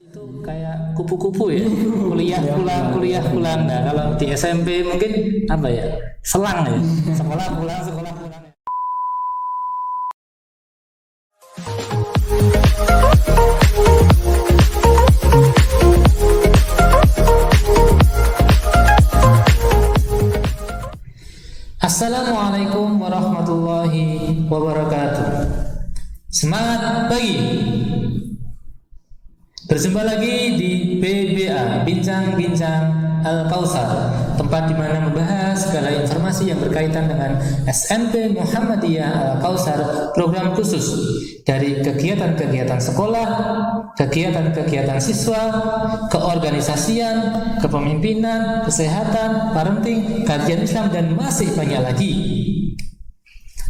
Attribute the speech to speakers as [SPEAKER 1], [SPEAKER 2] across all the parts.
[SPEAKER 1] Itu kayak kupu-kupu ya, kuliah pulang. Nah, kalau di SMP mungkin apa ya, selang ya, sekolah pulang. Assalamualaikum warahmatullahi wabarakatuh. Semangat pagi. Berjumpa lagi di BBA, Bincang-Bincang Al-Kausar, tempat di mana membahas segala informasi yang berkaitan dengan SMP Muhammadiyah Al-Kausar, program khusus dari kegiatan-kegiatan sekolah, kegiatan-kegiatan siswa, keorganisasian, kepemimpinan, kesehatan, parenting, kajian Islam, dan masih banyak lagi.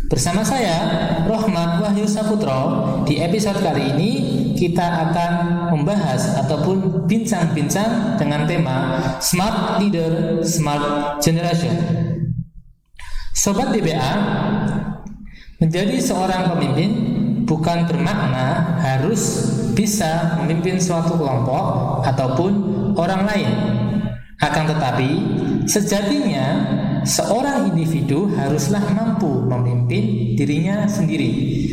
[SPEAKER 1] Bersama saya, Rohman Wahyu Saputro, di episode kali ini kita akan membahas ataupun bincang-bincang dengan tema Smart Leader, Smart Generation. Sobat BBA, menjadi seorang pemimpin bukan bermakna harus bisa memimpin suatu kelompok ataupun orang lain. Akan tetapi, sejatinya seorang individu haruslah mampu memimpin dirinya sendiri.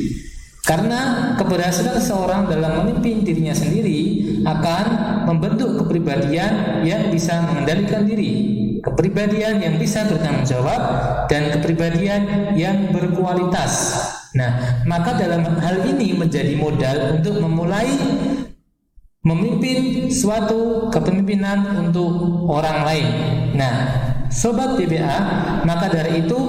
[SPEAKER 1] Karena keberhasilan seorang dalam memimpin dirinya sendiri akan membentuk kepribadian yang bisa mengendalikan diri, kepribadian yang bisa bertanggung jawab, dan kepribadian yang berkualitas. Nah, maka dalam hal ini menjadi modal untuk memulai memimpin suatu kepemimpinan untuk orang lain. Nah, Sobat BBA, maka dari itu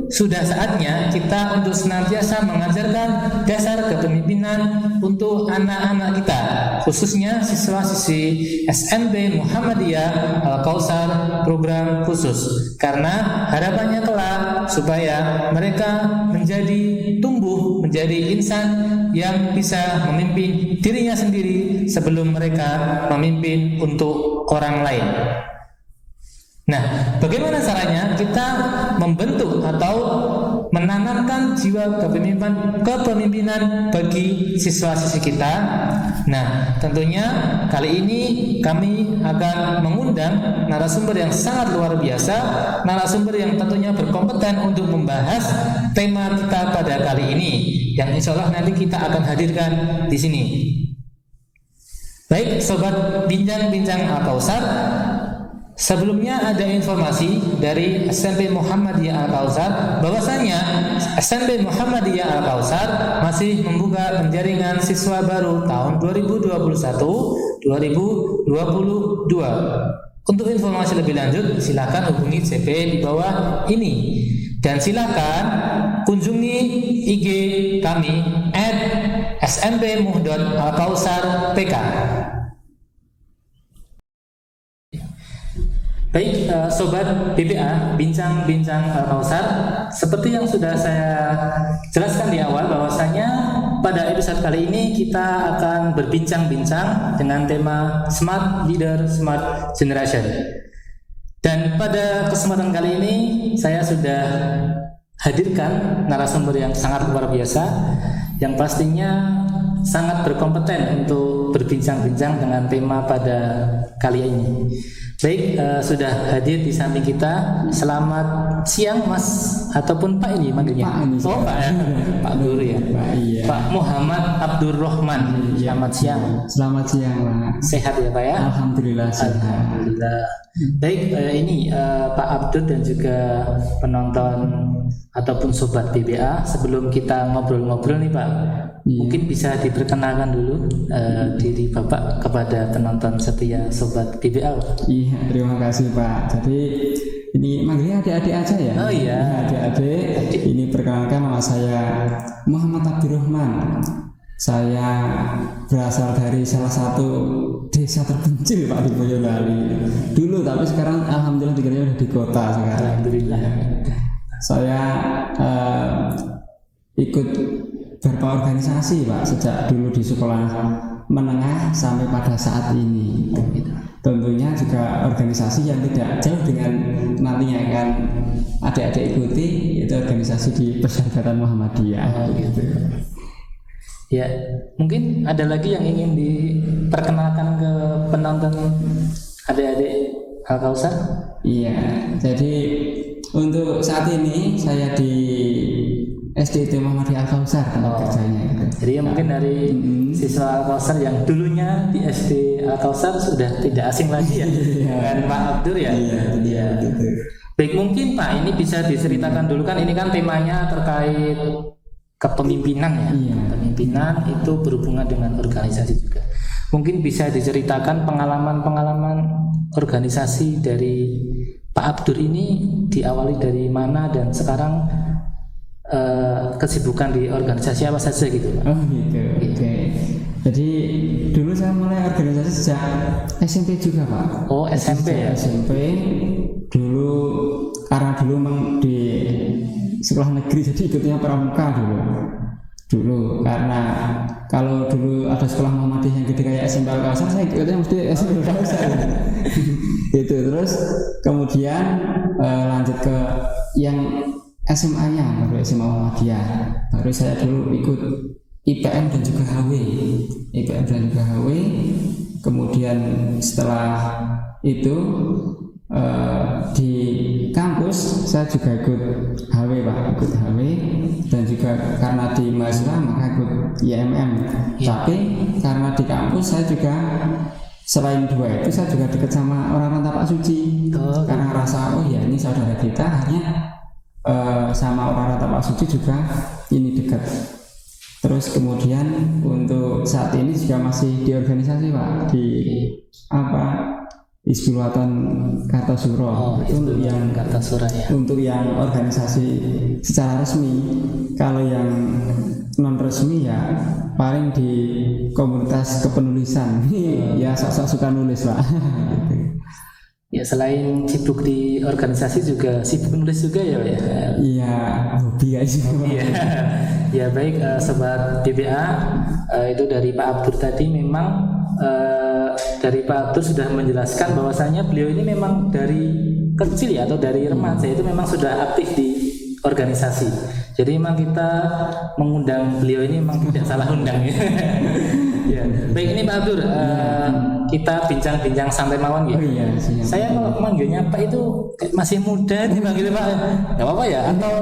[SPEAKER 1] sudah saatnya kita untuk senantiasa mengajarkan dasar kepemimpinan untuk anak-anak kita, khususnya siswa-siswi SMP Muhammadiyah Al-Kausar program khusus. Karena harapannya kelak supaya mereka tumbuh menjadi insan yang bisa memimpin dirinya sendiri sebelum mereka memimpin untuk orang lain. Nah, bagaimana caranya kita membentuk atau menanamkan jiwa kepemimpinan bagi siswa-siswi kita? Nah, tentunya kali ini kami akan mengundang narasumber yang sangat luar biasa, narasumber yang tentunya berkompeten untuk membahas tema kita pada kali ini, yang insya Allah nanti kita akan hadirkan di sini. Baik, Sobat Bincang-Bincang Al-Kausar, sebelumnya ada informasi dari SMP Muhammadiyah Al-Kausar bahwasanya SMP Muhammadiyah Al-Kausar masih membuka penjaringan siswa baru tahun 2021-2022. Untuk informasi lebih lanjut silakan hubungi CP di bawah ini, dan silakan kunjungi IG kami @smp.alkausarpk. Baik, Sobat BBA, Bincang-Bincang Al-Kausar, seperti yang sudah saya jelaskan di awal bahwasanya pada episode kali ini kita akan berbincang-bincang dengan tema Smart Leader, Smart Generation. Dan pada kesempatan kali ini saya sudah hadirkan narasumber yang sangat luar biasa, yang pastinya sangat berkompeten untuk berbincang-bincang dengan tema pada kali ini. Baik, sudah hadir di samping kita. Selamat siang Mas, ataupun Pak ini manggilnya?
[SPEAKER 2] Pak ini.
[SPEAKER 1] Oh Pak ya, Pak Guru ya.
[SPEAKER 2] Pak, iya.
[SPEAKER 1] Pak Muhammad Abdurrahman.
[SPEAKER 2] Iya.
[SPEAKER 1] Selamat siang.
[SPEAKER 2] Selamat siang Pak.
[SPEAKER 1] Sehat ya Pak ya?
[SPEAKER 2] Alhamdulillah sehat.
[SPEAKER 1] Alhamdulillah. Baik, ini Pak Abdur dan juga penonton ataupun Sobat BBA, sebelum kita ngobrol-ngobrol nih Pak, mungkin bisa diperkenalkan dulu diri Bapak kepada penonton setia Sobat BBA.
[SPEAKER 2] Iya, terima kasih Pak. Jadi ini manggilnya adik-adik aja ya.
[SPEAKER 1] Oh iya.
[SPEAKER 2] Adik-adik. Ini perkenalkan, nama saya Muhammad Abdurrahman. Saya berasal dari salah satu desa terpencil Pak di Boyolali dulu, tapi sekarang alhamdulillah tinggalnya udah di kota sekarang.
[SPEAKER 1] Alhamdulillah.
[SPEAKER 2] Saya ikut beberapa organisasi Pak sejak dulu di sekolah menengah sampai pada saat ini. Tentunya juga organisasi yang tidak jauh dengan nantinya akan adik-adik ikuti, yaitu organisasi di Perserikatan Muhammadiyah.
[SPEAKER 1] Gitu. Ya, mungkin ada lagi yang ingin diperkenalkan ke penonton adik-adik Al-Kausar?
[SPEAKER 2] Iya, jadi untuk saat ini saya di SDT Muhammadiyah Al-Kausar kerjanya gitu.
[SPEAKER 1] Jadi mungkin dari siswa Al-Kausar yang dulunya di SD Al-Kausar sudah tidak asing lagi ya dengan Pak Abdur ya.
[SPEAKER 2] Iya. Gitu.
[SPEAKER 1] Baik, mungkin Pak ini bisa diceritakan dulu, kan ini kan temanya terkait kepemimpinan ya.
[SPEAKER 2] Iya.
[SPEAKER 1] Kepemimpinan itu berhubungan dengan organisasi juga. Mungkin bisa diceritakan pengalaman-pengalaman organisasi dari Pak Abdur ini diawali dari mana dan sekarang kesibukan di organisasi apa saja gitu Pak.
[SPEAKER 2] Oh gitu. Oke. Jadi dulu saya mulai organisasi sejak SMP juga Pak.
[SPEAKER 1] Oh SMP ya.
[SPEAKER 2] SMP dulu karena dulu memang di sekolah negeri jadi ikutnya pramuka dulu karena kalau dulu ada sekolah Muhammadiyah yang gede kayak SMP Al-Kausar saya ikutnya mesti SMP Al-Kausar gitu. Terus kemudian lanjut ke yang SMA-nya baru SMA Muhammadiyah, baru saya dulu ikut IPM dan juga HW. Kemudian setelah itu di kampus saya juga ikut HW dan juga karena di mahasiswa maka ikut IMM. Tapi karena di kampus saya juga selain dua itu saya juga dekat sama orang-orang Tapak Suci. Karena rasa ini saudara kita hanya sama orang-orang Tapak Suci juga ini dekat. Terus kemudian untuk saat ini juga masih di organisasi Pak di Hizbul-Wathan Kartosuro. Itu untuk yang
[SPEAKER 1] Kartosuro ya. Untuk
[SPEAKER 2] yang organisasi secara resmi. Kalau yang non resmi ya paling di komunitas kepenulisan. Ya sok-sok suka nulis Pak.
[SPEAKER 1] Ya selain sibuk di organisasi juga sibuk nulis juga ya Pak ya.
[SPEAKER 2] Iya, hobi aja.
[SPEAKER 1] Ya baik sobat DBA, itu dari Pak Abdur tadi memang dari Pak Abdur sudah menjelaskan bahwasanya beliau ini memang dari kecil ya atau dari remaja itu memang sudah aktif di organisasi. Jadi memang kita mengundang beliau ini memang tidak salah undang ya. Ya. Baik ini Pak Abdur, kita bincang-bincang santai mawon ya. Saya kalau manggilnya Pak itu masih muda dipanggil Pak. Enggak apa-apa ya, atau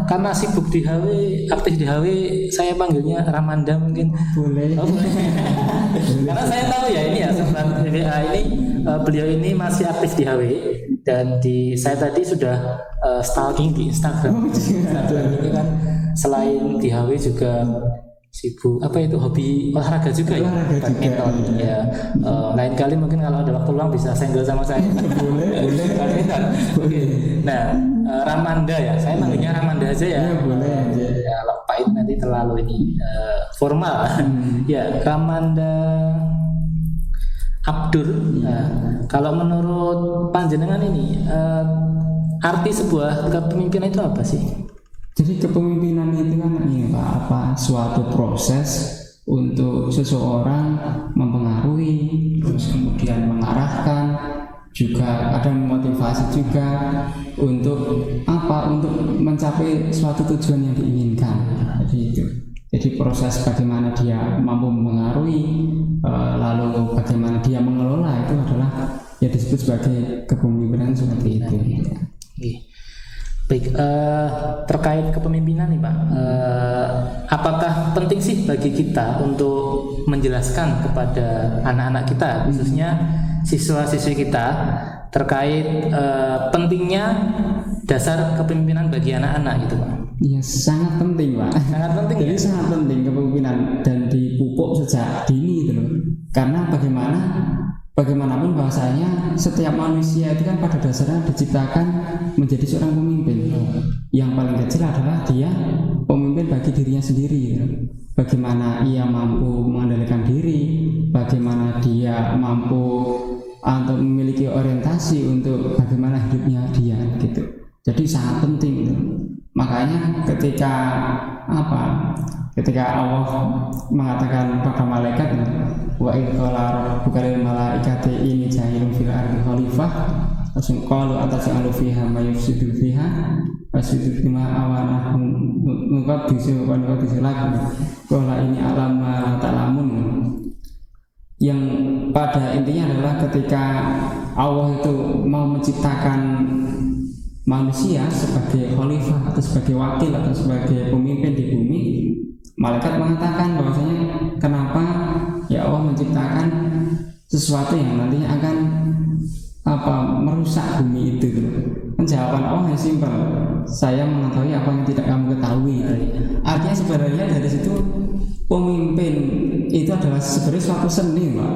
[SPEAKER 1] karena sibuk di HW, aktif di HW, saya panggilnya Ramanda mungkin.
[SPEAKER 2] Boleh.
[SPEAKER 1] Karena saya tahu ya ini ya sobat DBA ini beliau ini masih aktif di HW dan saya tadi sudah stalking di Instagram. Ini kan selain di HW juga sibuk hobi olahraga juga ya, badminton ya. Lain kali mungkin kalau ada waktu luang bisa senggol sama saya. boleh badminton. Oke. Nah Ramanda ya, saya manggilnya Ramanda aja ya.
[SPEAKER 2] Boleh aja
[SPEAKER 1] ya, kalau pahit nanti terlalu ini formal. Ya Ramanda Abdur. Kalau menurut panjenengan ini arti sebuah kepemimpinan itu apa sih?
[SPEAKER 2] Jadi kepemimpinan itu kan suatu proses untuk seseorang mempengaruhi, terus kemudian mengarahkan, juga ada memotivasi juga untuk mencapai suatu tujuan yang diinginkan. Jadi proses bagaimana dia mampu mempengaruhi, lalu bagaimana dia mengelola itu adalah yang disebut sebagai kepemimpinan seperti itu.
[SPEAKER 1] Baik, terkait kepemimpinan nih Pak, apakah penting sih bagi kita untuk menjelaskan kepada anak-anak kita, khususnya siswa-siswi kita, terkait pentingnya dasar kepemimpinan bagi anak-anak gitu Pak?
[SPEAKER 2] Iya, sangat penting Pak.
[SPEAKER 1] Sangat penting.
[SPEAKER 2] Jadi ya? Sangat penting kepemimpinan dan dipupuk sejak dini gitu. Karena bagaimanapun bahasanya setiap manusia itu kan pada dasarnya diciptakan menjadi seorang pemimpin. Yang paling kecil adalah dia pemimpin bagi dirinya sendiri. Bagaimana ia mampu mengendalikan diri, bagaimana dia mampu atau memiliki orientasi untuk bagaimana hidupnya dia gitu. Jadi sangat penting gitu. Makanya ketika Allah mengatakan pada malaikat, wa idh qala rabbuka lil malaikati inni ja'ilun fil ardi khalifah, Langsung qalu ataj'alu fiha ma yufsidu fiha fasidu bima awana muqaddisu wa nuqaddisu lakum qala ini alam ma ta'lamun. Yang pada intinya adalah ketika Allah itu mau menciptakan manusia sebagai khalifah atau sebagai wakil atau sebagai pemimpin di bumi, malaikat mengatakan bahwasanya kenapa ya Allah menciptakan sesuatu yang nantinya akan merusak bumi itu. Jawaban Allah yang simpel, saya mengetahui apa yang tidak kamu ketahui. Artinya sebenarnya dari situ pemimpin itu adalah sebenarnya suatu seni, Pak.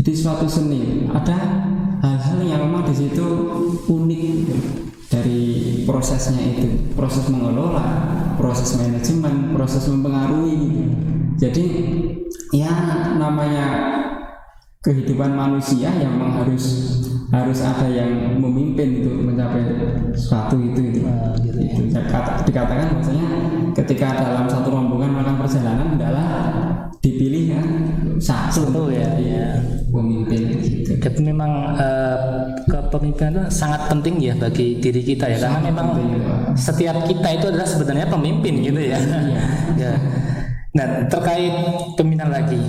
[SPEAKER 2] Jadi suatu seni, ada hal-hal yang memang di situ unik dari prosesnya itu, proses mengelola, proses manajemen, proses mempengaruhi. Jadi ya namanya kehidupan manusia yang memang harus ada yang memimpin itu mencapai sesuatu itu. Dikatakan bahwasanya ketika dalam satu rombongan melakukan perjalanan adalah dipilih satu ya pemimpin gitu.
[SPEAKER 1] Jadi memang kepemimpinan itu sangat penting ya bagi diri kita ya, karena memang setiap kita itu adalah sebenarnya pemimpin gitu ya. Ya. Nah, terkait pemimpinan lagi,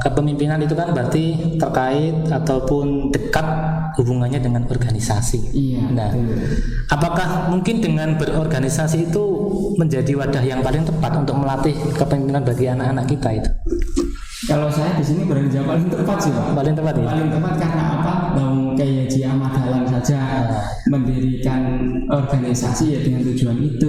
[SPEAKER 1] kepemimpinan itu kan berarti terkait ataupun dekat hubungannya dengan organisasi.
[SPEAKER 2] Iya.
[SPEAKER 1] Nah, apakah mungkin dengan berorganisasi itu menjadi wadah yang paling tepat untuk melatih kepemimpinan bagi anak-anak kita itu?
[SPEAKER 2] Kalau saya di sini berani jawab paling tepat sih, Pak.
[SPEAKER 1] Paling tepat ya.
[SPEAKER 2] Paling tepat karena apa? Bang kayak Haji Ahmad Dahlan saja mendirikan organisasi ya dengan tujuan itu.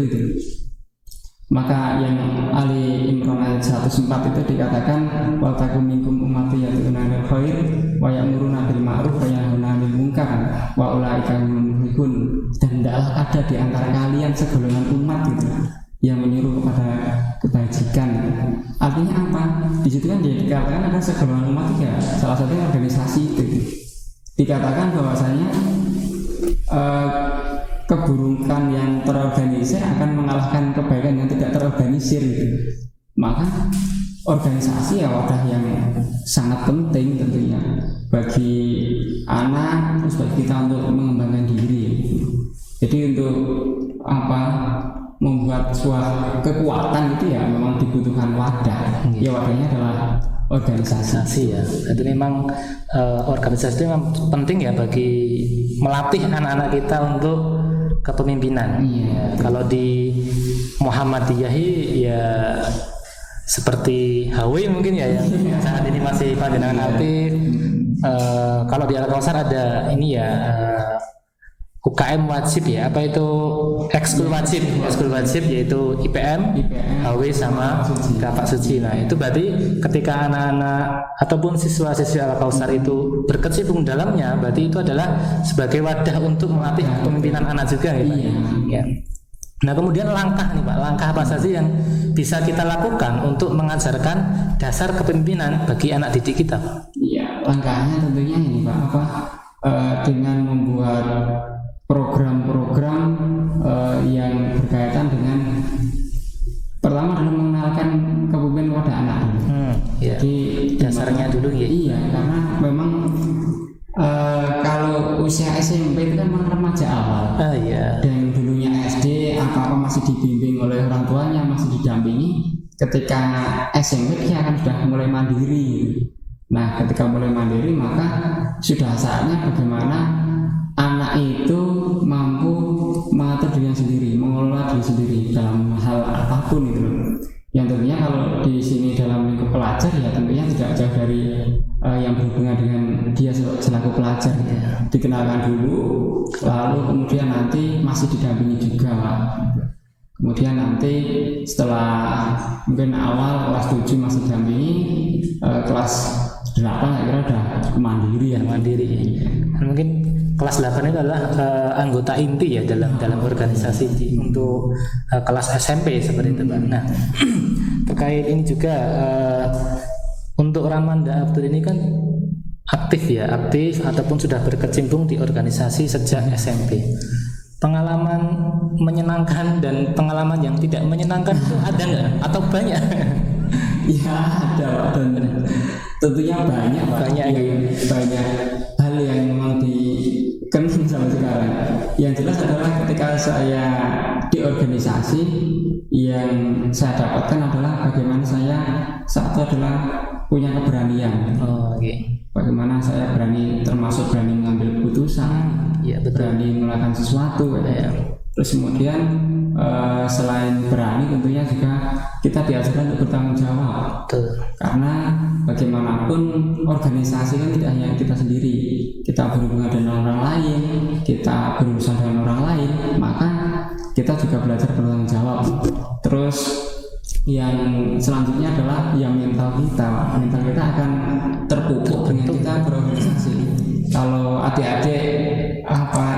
[SPEAKER 2] Maka yang Ali Imran ayat 104 itu dikatakan wa takum minkum ummati yad'una ilal khair wa ya'muruna bil ma'ruf wa yanhauna 'anil munkar wa ulaika humul muflihun. Dan tidaklah ada di antara kalian segolongan umat gitu yang menyuruh kepada kebajikan. Artinya apa? Di situ kan dia dikatakan ada segolongan umat ya, salah satunya organisasi itu. Dikatakan bahwasanya keburukan yang terorganisir akan mengalahkan kebaikan yang tidak terorganisir gitu. Maka organisasi ya wadah yang sangat penting tentunya bagi anak, terus bagi kita untuk mengembangkan diri. Jadi untuk membuat sebuah kekuatan itu ya memang dibutuhkan wadah. Ya wadahnya adalah organisasi
[SPEAKER 1] ya. Jadi memang organisasi itu memang penting ya bagi melatih anak-anak kita untuk kepemimpinan.
[SPEAKER 2] Iya.
[SPEAKER 1] Kalau di Muhammadiyah ya seperti HW mungkin ya yang saat ini masih panjenengan aktif. Kalau di Al-Kausar ada ini ya UKM wajib ya, apa itu ekskul wajib yaitu IPM, HW sama Kapak Suci. Nah itu berarti ketika anak-anak ataupun siswa-siswi Al-Kausar itu berkecimpung dalamnya, berarti itu adalah sebagai wadah untuk melatih kepemimpinan anak juga ya, Pak. Ya. Nah kemudian langkah apa saja yang bisa kita lakukan untuk mengajarkan dasar kepemimpinan bagi anak didik kita, Pak?
[SPEAKER 2] Iya, langkahnya tentunya ini Pak, dengan membuat program-program yang berkaitan dengan pertama adalah mengenalkan kepemimpinan kepada anak dulu.
[SPEAKER 1] Ya. Jadi dasarnya dulu ya.
[SPEAKER 2] Iya, karena memang kalau usia SMP itu kan memang remaja awal.
[SPEAKER 1] Iya.
[SPEAKER 2] Dan dulunya SD apa masih dibimbing oleh orang tuanya, masih didampingi. Ketika SMP dia akan sudah mulai mandiri. Nah, ketika mulai mandiri maka sudah saatnya bagaimana anak itu mampu mengatur dirinya sendiri, mengelola diri sendiri dalam hal apapun itu. Yang tentunya kalau di sini dalam lingkup pelajar ya tentunya tidak jauh dari yang berhubungan dengan dia selaku pelajar. Dikenalkan dulu, lalu kemudian nanti masih didampingi juga. Kemudian nanti setelah mungkin awal kelas 7 masih didampingi, kelas 8 kira udah mandiri ya.
[SPEAKER 1] Dan mungkin kelas 8 itu adalah anggota inti ya dalam organisasi untuk kelas SMP seperti itu, Pak. Nah, terkait ini juga untuk Ramanda Abdul ini kan aktif ataupun sudah berkecimpung di organisasi sejak SMP. Pengalaman menyenangkan dan pengalaman yang tidak menyenangkan itu ada nggak atau banyak?
[SPEAKER 2] Ya ada, dan tentunya banyak hal yang memang saya di organisasi yang saya dapatkan adalah bagaimana saya satu adalah punya keberanian. Bagaimana saya termasuk berani mengambil keputusan, berani melakukan sesuatu. Terus kemudian selain berani tentunya juga kita diajarkan untuk bertanggung jawab. Karena bagaimanapun organisasi kan tidak hanya kita sendiri, kita berhubungan dengan orang lain, kita berurusan dengan orang lain, maka kita juga belajar bertanggung jawab. Terus yang selanjutnya adalah yang mental kita akan terpupuk dengan kita berorganisasi. Kalau adik-adik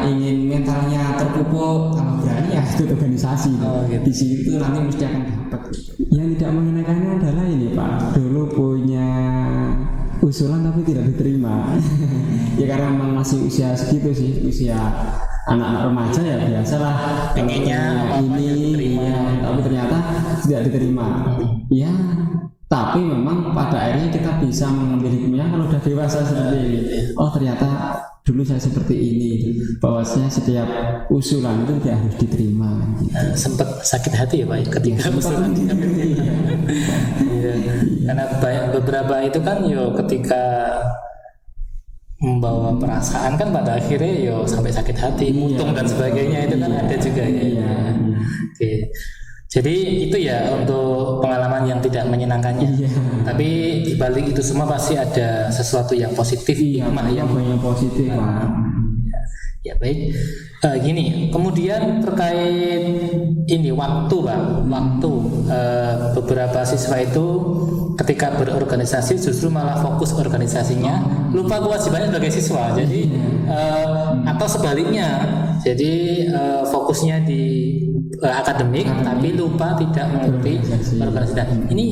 [SPEAKER 2] ingin mentalnya terpupuk, kalau berani ya ikut organisasi. Di situ nanti mesti akan dapat. Yang tidak mengenakannya adalah ini Pak, dulu punya usulan tapi tidak diterima. Ya karena memang masih usia segitu sih, usia anak-anak remaja ya biasalah pengennya ini tapi ternyata tidak diterima. Ya tapi memang pada akhirnya kita bisa mengambil hikmahnya kalau udah dewasa seperti ini. Oh ternyata dulu saya seperti ini, bahwasanya setiap usulan itu tidak harus diterima.
[SPEAKER 1] Sempat sakit hati ya Pak ketika usulan diterima. Karena beberapa itu kan ketika membawa perasaan kan pada akhirnya sampai sakit hati, mutung dan sebagainya itu kan ada juga ya. Jadi itu ya untuk pengalaman yang tidak menyenangkannya. Tapi dibalik itu semua pasti ada sesuatu yang positif, hikmah yang positif. Ya baik. Gini, kemudian terkait ini waktu Pak, beberapa siswa itu ketika berorganisasi justru malah fokus organisasinya, lupa kewajibannya sebagai siswa. Jadi atau sebaliknya, jadi fokusnya di akademik tapi lupa tidak mengikuti organisasi. Ini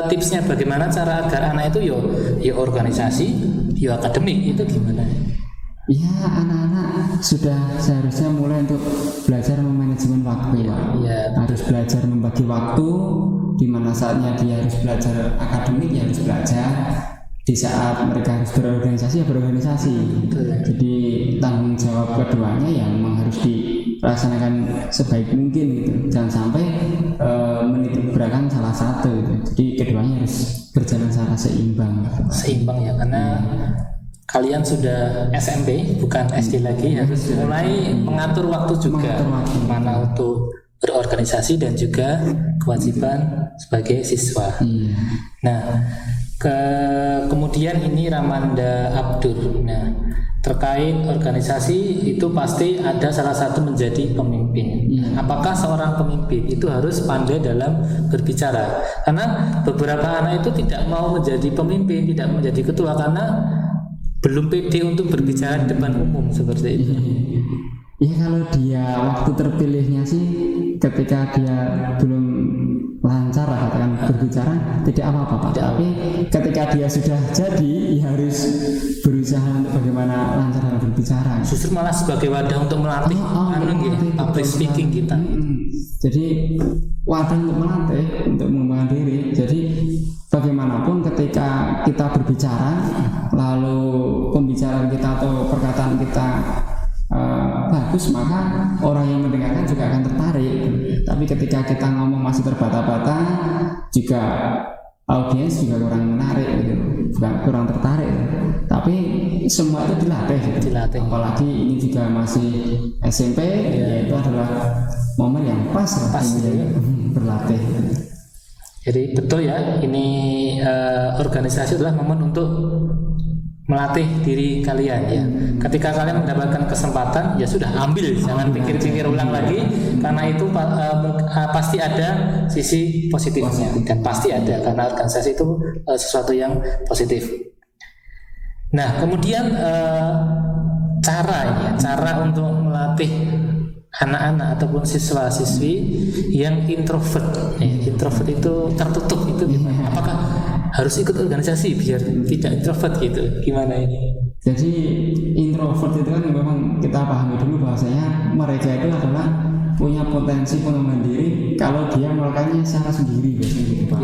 [SPEAKER 1] tipsnya bagaimana cara agar anak itu organisasi, akademik itu gimana?
[SPEAKER 2] Ya anak-anak sudah seharusnya mulai untuk belajar memanajemen waktu. Harus belajar membagi waktu, di mana saatnya dia harus belajar akademik ya harus belajar, di saat mereka harus berorganisasi ya berorganisasi. Jadi tanggung jawab keduanya ya memang harus dilaksanakan sebaik mungkin gitu. Jangan sampai menitik beratkan salah satu gitu. Jadi keduanya harus berjalan secara seimbang
[SPEAKER 1] ya, karena kalian sudah SMP bukan SD lagi, harus mulai mengatur waktu juga, mana untuk berorganisasi dan juga kewajiban sebagai siswa. Nah, kemudian ini Ramanda Abdur. Nah, terkait organisasi itu pasti ada salah satu menjadi pemimpin. Apakah seorang pemimpin itu harus pandai dalam berbicara? Karena beberapa anak itu tidak mau menjadi pemimpin, tidak menjadi ketua karena belum pede untuk berbicara di depan umum seperti itu.
[SPEAKER 2] Ya kalau dia waktu terpilihnya sih ketika dia belum lancar katakan berbicara tidak apa-apa Pak. Tapi ketika dia sudah jadi ya harus berusaha untuk bagaimana lancar dalam berbicara.
[SPEAKER 1] Justru malah sebagai wadah untuk melatih public speaking kita.
[SPEAKER 2] Jadi wadah untuk melatih, untuk mengembangkan diri. Jadi bagaimanapun ketika kita berbicara, lalu pembicaraan kita atau perkataan kita bagus, maka orang yang mendengarkan juga akan tertarik. Tapi ketika kita ngomong masih terbata-bata, juga audiens juga kurang menarik gitu, kurang tertarik. Tapi semua itu dilatih. Apalagi ini juga masih SMP, itu adalah momen yang pas berlatih.
[SPEAKER 1] Jadi betul ya, ini organisasi adalah momen untuk melatih diri kalian ya. Ketika kalian mendapatkan kesempatan ya sudah ambil, jangan pikir-pikir ulang lagi, karena itu pasti ada sisi positifnya dan pasti ada, karena organisasi itu sesuatu yang positif. Nah kemudian cara untuk melatih anak-anak ataupun siswa-siswi yang introvert. Introvert itu tertutup, itu gimana? Apakah harus ikut organisasi biar tidak introvert gitu? Gimana ini?
[SPEAKER 2] Jadi introvert itu kan memang kita pahami dulu bahwasanya mereka itu adalah punya potensi pengembangan diri kalau dia melakukannya secara sendiri biasanya gitu Pak.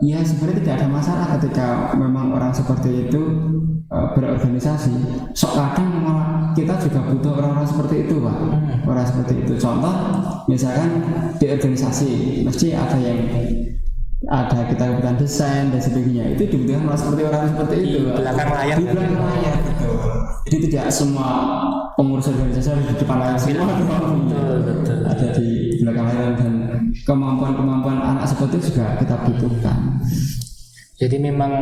[SPEAKER 2] Ya sebenarnya tidak ada masalah ketika memang orang seperti itu berorganisasi, sok kadang malah kita juga butuh orang-orang seperti itu Pak. Orang seperti itu, contoh misalkan di organisasi mesti ada kita kebutuhan desain dan sebagainya, itu dibutuhkan malah seperti orang seperti itu
[SPEAKER 1] di belakang layar,
[SPEAKER 2] di belakang layar gitu. Jadi tidak semua pengurus organisasi harus di depan layar semua, betul. Ada di belakang layar, dan kemampuan anak seperti itu juga kita butuhkan.
[SPEAKER 1] Jadi memang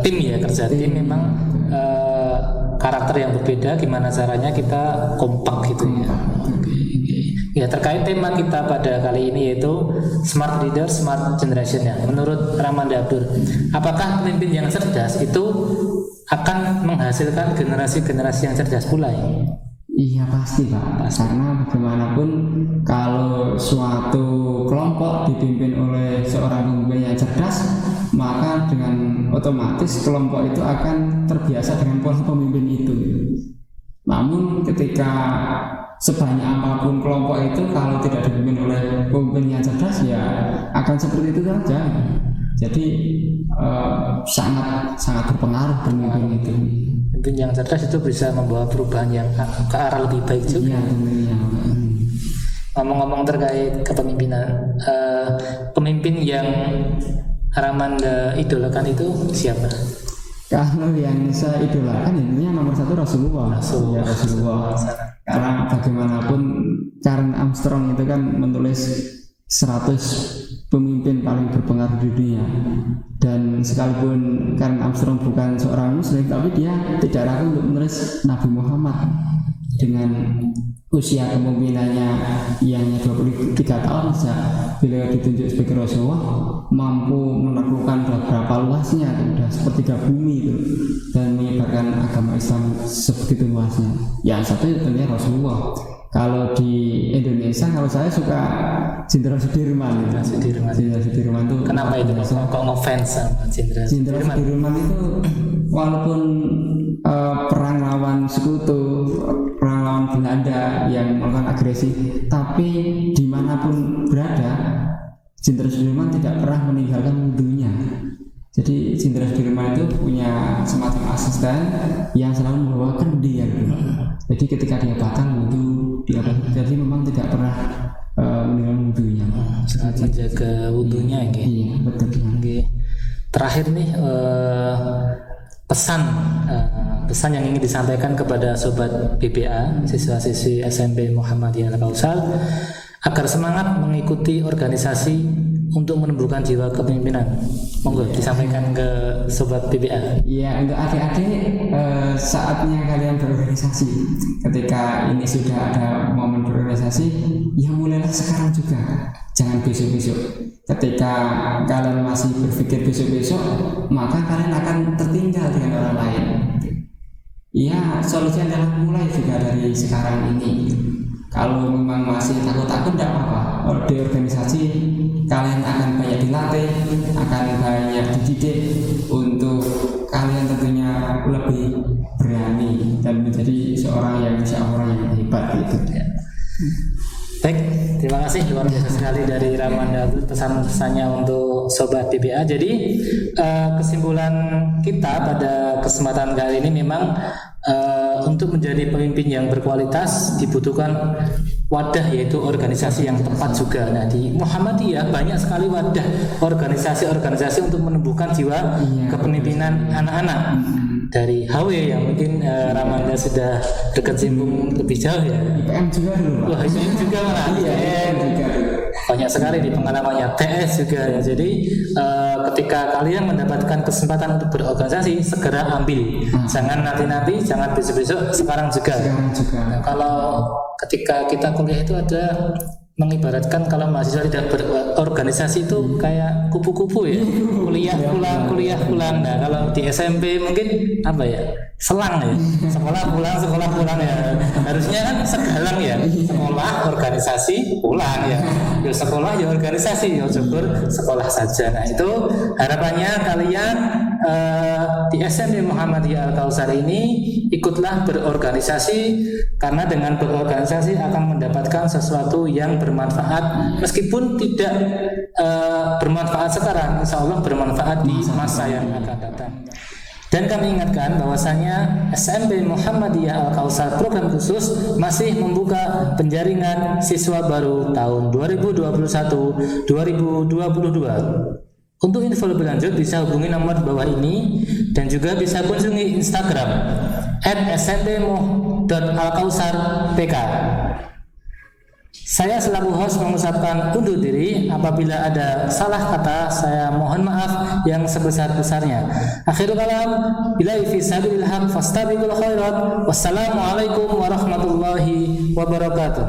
[SPEAKER 1] tim ya, kerja tim memang karakter yang berbeda, gimana caranya kita kompak gitu ya. Ya, terkait tema kita pada kali ini yaitu Smart Leader, Smart Generation ya. Menurut Ramanda Abdur, apakah pemimpin yang cerdas itu akan menghasilkan generasi-generasi yang cerdas pula ya?
[SPEAKER 2] Iya pasti Pak, karena bagaimanapun kalau suatu kelompok dipimpin oleh seorang pemimpin yang cerdas, maka dengan otomatis kelompok itu akan terbiasa dengan pola pemimpin itu. Namun ketika sebanyak apapun kelompok itu, kalau tidak dipimpin oleh pemimpin yang cerdas, ya akan seperti itu saja. Jadi sangat berpengaruh pemimpin itu.
[SPEAKER 1] Pemimpin yang cerdas itu bisa membawa perubahan yang ke arah lebih baik juga.
[SPEAKER 2] Iya.
[SPEAKER 1] Ngomong-ngomong terkait kepemimpinan, pemimpin yang Ramanda idolakan itu siapa?
[SPEAKER 2] Kalau yang saya idolakan intinya nomor satu Rasulullah. Ya, Rasulullah. Karena bagaimanapun Karen Armstrong itu kan menulis 100 pemimpin paling berpengaruh di dunia, dan sekalipun Karen Armstrong bukan seorang muslim, tapi dia tidak ragu untuk menulis Nabi Muhammad dengan usia kepemimpinannya yang 23 tahun sejak beliau ditunjuk sebagai Rasulullah, mampu menaklukkan berapa luasnya, sudah sepertiga bumi itu, dan menyebarkan agama Islam sebegitu luasnya. Yang satu tentunya Rasulullah. Kalau di Indonesia, kalau saya suka Jenderal Sudirman. Jenderal Sudirman itu
[SPEAKER 1] kenapa itu kok ngefans sama
[SPEAKER 2] Jenderal Sudirman itu walaupun perang lawan sekutu, perang lawan Belanda yang melakukan agresi, tapi dimanapun berada Jenderal Sudirman tidak pernah meninggalkan wudhunya. Jadi Jenderal Sudirman itu punya semacam asisten yang selalu membawakan dia. Jadi ketika dia batal wudhu, jadi memang tidak pernah meninggalkan wudhunya.
[SPEAKER 1] Sangat menjaga wudhunya ya.
[SPEAKER 2] Iya, betul.
[SPEAKER 1] Terakhir nih pesan yang ingin disampaikan kepada sobat BPA, siswa-siswi SMP Muhammadiyah Al-Kausar, agar semangat mengikuti organisasi untuk menumbuhkan jiwa kepemimpinan. Monggo disampaikan ke sobat BPA.
[SPEAKER 2] Iya, untuk adik-adik, saatnya kalian berorganisasi. Ketika ini sudah ada momen berorganisasi, ya mulailah sekarang juga, jangan besok-besok. Ketika kalian masih berpikir besok-besok, maka kalian akan tertinggal dengan orang lain. Ya, solusinya adalah mulai juga dari sekarang ini. Kalau memang masih takut-takut, tidak apa-apa. Di organisasi kalian akan banyak dilatih, akan banyak dididik untuk kalian tentunya lebih berani dan menjadi seorang yang hebat gitu.
[SPEAKER 1] Baik, terima kasih luar biasa sekali dari Ramanda pesan-pesannya untuk sobat BPA. Jadi kesimpulan kita pada kesempatan kali ini memang untuk menjadi pemimpin yang berkualitas dibutuhkan wadah, yaitu organisasi yang tepat juga. Nah, di Muhammadiyah banyak sekali wadah organisasi-organisasi untuk menumbuhkan jiwa kepemimpinan anak-anak. Dari HW yang mungkin Ramanda sudah berkecimpung lebih jauh ya.
[SPEAKER 2] IPM juga dulu.
[SPEAKER 1] Wah, IPM juga malah. IPM juga. Banyak sekali di pengalamannya. TS juga ya. Jadi ketika kalian mendapatkan kesempatan untuk berorganisasi, segera ambil. Jangan nanti-nanti, jangan besok-besok, sekarang juga. Nah, kalau ketika kita kuliah itu ada mengibaratkan kalau mahasiswa tidak berorganisasi itu kayak kupu-kupu ya, kuliah pulang. Nah, kalau di SMP mungkin apa ya, selang ya, sekolah pulang ya. Harusnya kan segalang ya, sekolah organisasi pulang ya, sekolah ya organisasi, ya syukur sekolah saja. Nah, itu harapannya kalian di SMP Muhammadiyah Al-Kausar ini ikutlah berorganisasi, karena dengan berorganisasi akan mendapatkan sesuatu yang bermanfaat, meskipun tidak bermanfaat sekarang, insya Allah bermanfaat di masa yang akan datang. Dan kami ingatkan bahwasanya SMP Muhammadiyah Al-Kautsar program khusus masih membuka penjaringan siswa baru tahun 2021-2022. Untuk info lebih lanjut bisa hubungi nomor di bawah ini dan juga bisa kunjungi Instagram @smp.alkautsarpk. Saya selaku host mengucapkan undur diri. Apabila ada salah kata, saya mohon maaf yang sebesar-besarnya. Akhirul kalam, billahi fi sabilil haq fastabiqul khairat. Wassalamualaikum warahmatullahi wabarakatuh.